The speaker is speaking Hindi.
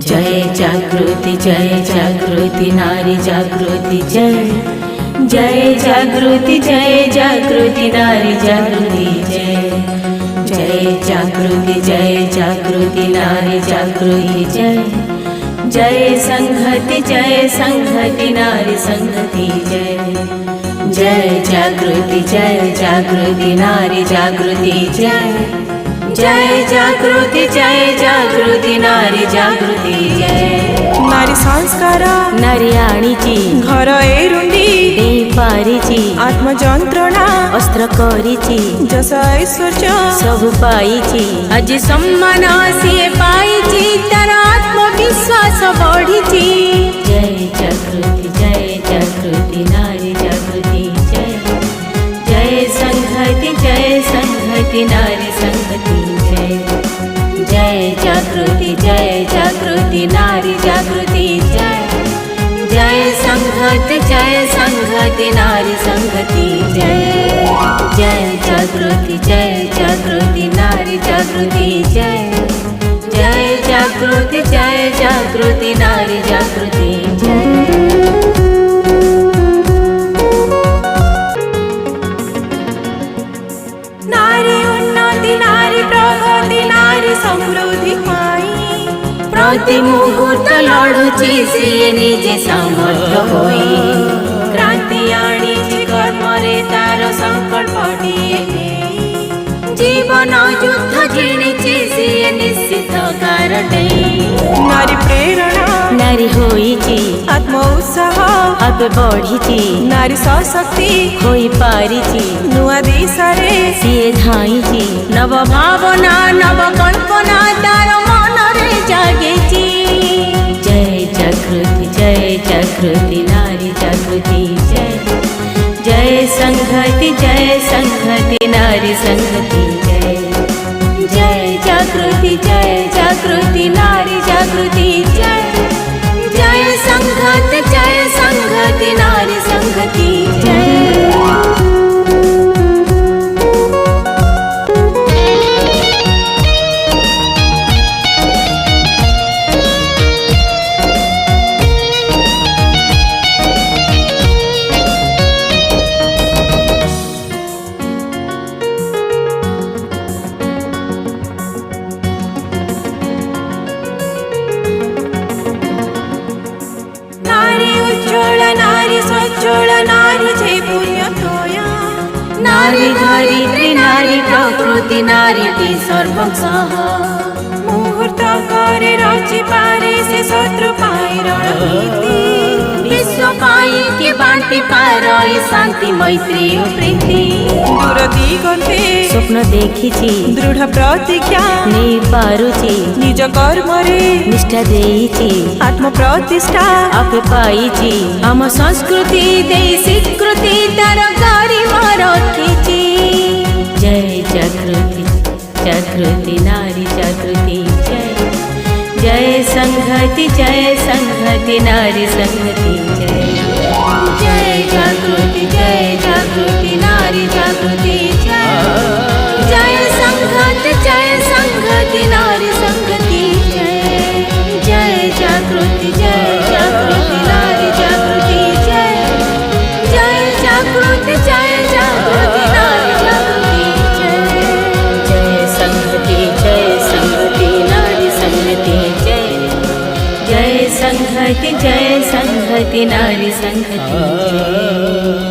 जय जागृति नारी जागृति जय जागृति नारी जागृति जय जागृति नारी जागृति जय संघति नारी संघति जय जागृति नारी जागृति जय जागृति नारी जागृति नारी संस्कार नारी आनीची घर एरुंडी पारिची आत्म जंत्रणा अस्त्र करिची जस ऐश्वर्य सब पाइची आज सम्मान सिए पाइची तार आत्मविश्वास बढ़िची जय जागृति नारी जागृति जय संघति नारी संघति जय जागृति नारी जागृति जय संघति नारी संघति जय जागृति नारी जागृति जय जागृति नारी जागृति नारी उन्नति नारी प्रगति नारी समृद्धि पाई प्रति मुहूर्त लड़ुची सिए निजे सामर्थ्य होई क्रांति आनीची कर्मरे तार संकल्प जीवन युद्ध जिणिची सिए निश्चित कारटै नारी प्रेरणा नारी होईची आत्म उत्साह आपे बढ़ीची नारी सशक्ति होई पारिची नुआ दिशारे सिए धाईची नव भावना नव कल्पना तार मनरे जागेची जय जागृति नारी जागृति जय संघति नारी संघति जय जागृति नारी जागृति जय संघति नारी संघति नारी धरित्री नारी प्रकृति नारी सर्वसह मुहूर्त करे रचि पारे से शत्रु पाई रणनीति विश्व पाई के बांटी पारई शांति मैत्री और प्रीति दूर दिगंते स्वप्न देखिची दृढ़ प्रतिज्ञा नहीं पारुची निज कर्मरे निष्ठा देइची आत्म प्रतिष्ठा आपे पाइची आम संस्कृति दे स्वीकृति तार गरिमा रखिची जय जागृति नारी जागृति जय संघति नारी संघति जय जागृति नारी जागृति जय संघति नारी संघति जय जागृति नारी जागृति जय जागृति नारी जागृति जय संघति नारी संघति जय संघति नारी संघति